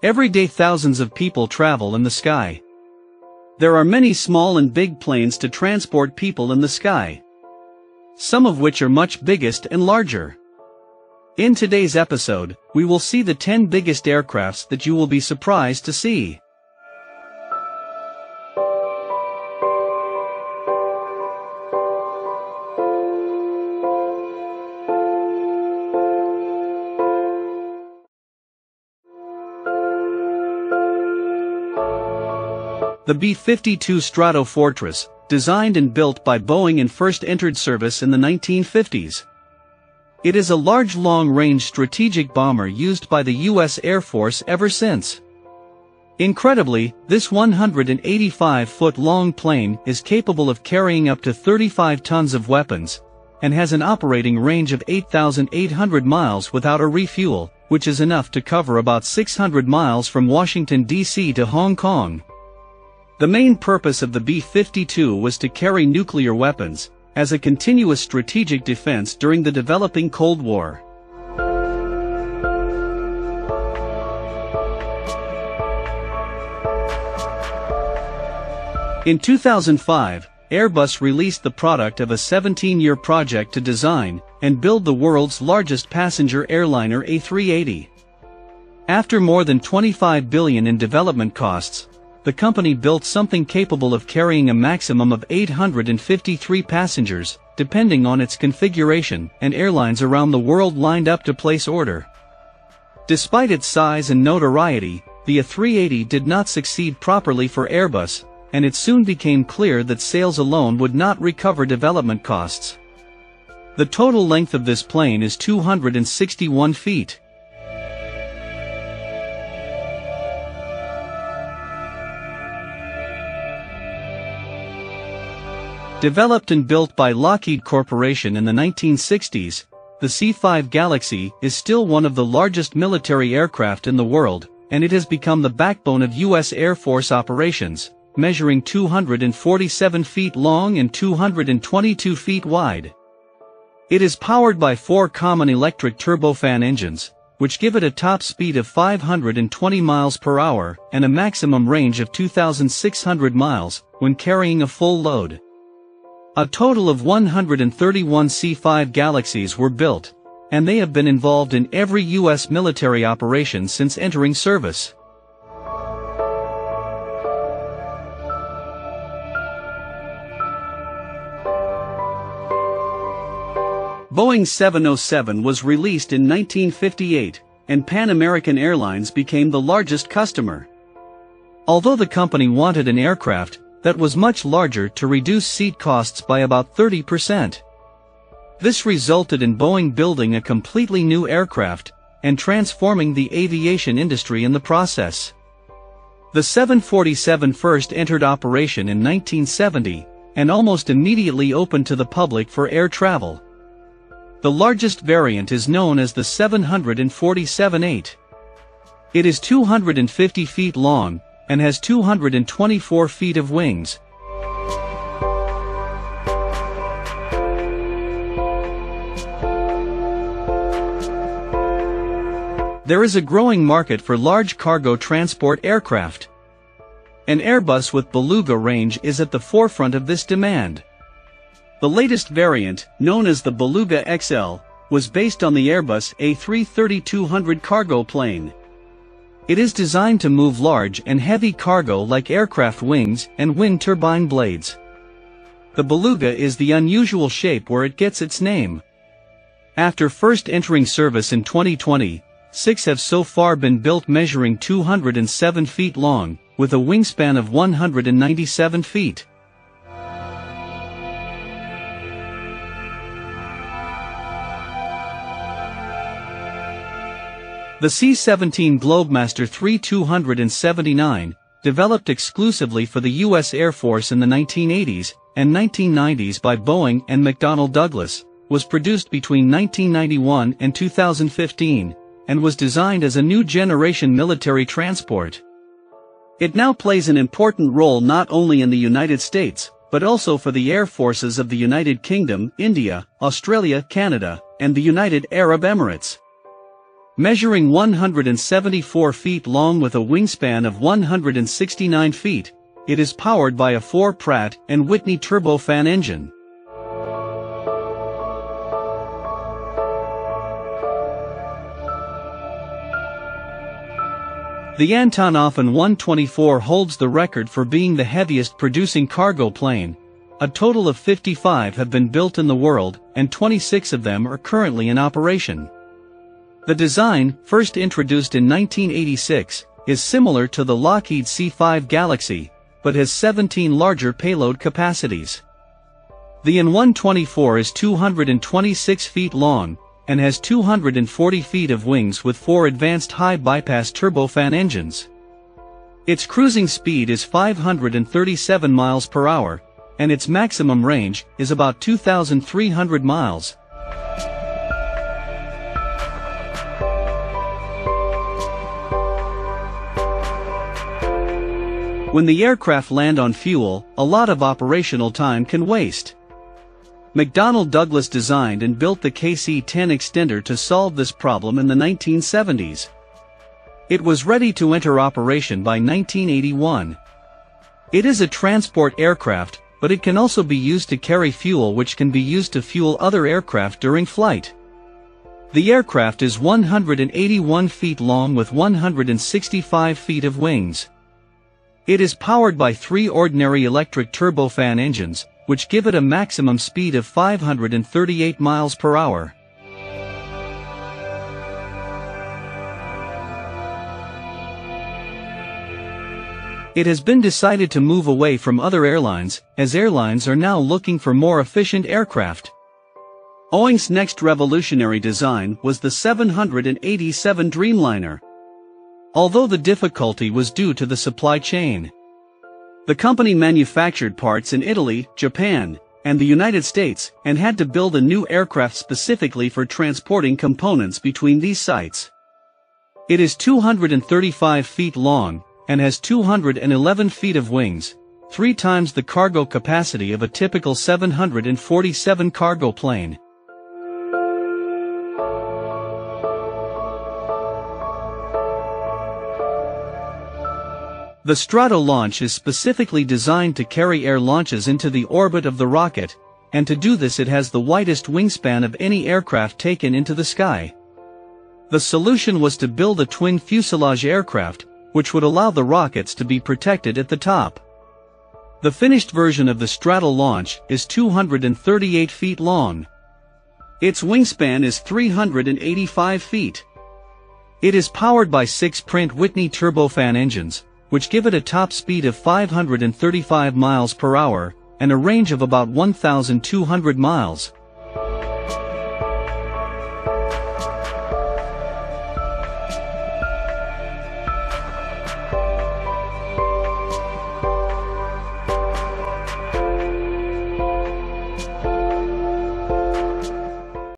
Every day thousands of people travel in the sky. There are many small and big planes to transport people in the sky, some of which are much biggest and larger. In today's episode, we will see the 10 biggest aircrafts that you will be surprised to see. The B52 Stratofortress, designed and built by Boeing and first entered service in the 1950s. It is a large long-range strategic bomber used by the U.S. Air Force ever since. Incredibly, this 185-foot-long plane is capable of carrying up to 35 tons of weapons, and has an operating range of 8,800 miles without a refuel, which is enough to cover about 600 miles from Washington, D.C. to Hong Kong. The main purpose of the B-52 was to carry nuclear weapons, as a continuous strategic defense during the developing Cold War. In 2005, Airbus released the product of a 17-year project to design and build the world's largest passenger airliner A380. After more than $25 billion in development costs, the company built something capable of carrying a maximum of 853 passengers, depending on its configuration, and airlines around the world lined up to place order. Despite its size and notoriety, the A380 did not succeed properly for Airbus, and it soon became clear that sales alone would not recover development costs. The total length of this plane is 261 feet. Developed and built by Lockheed Corporation in the 1960s, the C-5 Galaxy is still one of the largest military aircraft in the world, and it has become the backbone of U.S. Air Force operations, measuring 247 feet long and 222 feet wide. It is powered by 4 common electric turbofan engines, which give it a top speed of 520 miles per hour and a maximum range of 2,600 miles when carrying a full load. A total of 131 C-5 Galaxies were built, and they have been involved in every U.S. military operation since entering service. Boeing 707 was released in 1958, and Pan American Airlines became the largest customer. Although the company wanted an aircraft that was much larger to reduce seat costs by about 30%. This resulted in Boeing building a completely new aircraft and transforming the aviation industry in the process. The 747 first entered operation in 1970 and almost immediately opened to the public for air travel. The largest variant is known as the 747-8. It is 250 feet long and has 224 feet of wings. There is a growing market for large cargo transport aircraft. An Airbus with Beluga range is at the forefront of this demand. The latest variant, known as the Beluga XL, was based on the Airbus A380-200 cargo plane. It is designed to move large and heavy cargo like aircraft wings and wind turbine blades. The Beluga is the unusual shape where it gets its name. After first entering service in 2020, 6 have so far been built, measuring 207 feet long, with a wingspan of 197 feet. The C-17 Globemaster III 279, developed exclusively for the U.S. Air Force in the 1980s and 1990s by Boeing and McDonnell Douglas, was produced between 1991 and 2015, and was designed as a new generation military transport. It now plays an important role not only in the United States, but also for the air forces of the United Kingdom, India, Australia, Canada, and the United Arab Emirates. Measuring 174 feet long with a wingspan of 169 feet, it is powered by a 4 Pratt & Whitney turbofan engine. The Antonov An-225 holds the record for being the heaviest producing cargo plane. A total of 55 have been built in the world, and 26 of them are currently in operation. The design, first introduced in 1986, is similar to the Lockheed C-5 Galaxy, but has 17 larger payload capacities. The An-124 is 226 feet long, and has 240 feet of wings with 4 advanced high-bypass turbofan engines. Its cruising speed is 537 miles per hour, and its maximum range is about 2,300 miles. When the aircraft land on fuel, a lot of operational time can waste. McDonnell Douglas designed and built the KC10 Extender to solve this problem in the 1970s. It was ready to enter operation by 1981. It is a transport aircraft, but it can also be used to carry fuel, which can be used to fuel other aircraft during flight. The aircraft is 181 feet long with 165 feet of wings. It is powered by 3 ordinary electric turbofan engines, which give it a maximum speed of 538 miles per hour. It has been decided to move away from other airlines, as airlines are now looking for more efficient aircraft. Boeing's next revolutionary design was the 787 Dreamliner. Although the difficulty was due to the supply chain. The company manufactured parts in Italy, Japan, and the United States, and had to build a new aircraft specifically for transporting components between these sites. It is 235 feet long, and has 211 feet of wings, 3 times the cargo capacity of a typical 747 cargo plane. The Stratolaunch is specifically designed to carry air launches into the orbit of the rocket, and to do this it has the widest wingspan of any aircraft taken into the sky. The solution was to build a twin fuselage aircraft, which would allow the rockets to be protected at the top. The finished version of the Stratolaunch is 238 feet long. Its wingspan is 385 feet. It is powered by 6 Pratt & Whitney turbofan engines, which give it a top speed of 535 miles per hour, and a range of about 1,200 miles.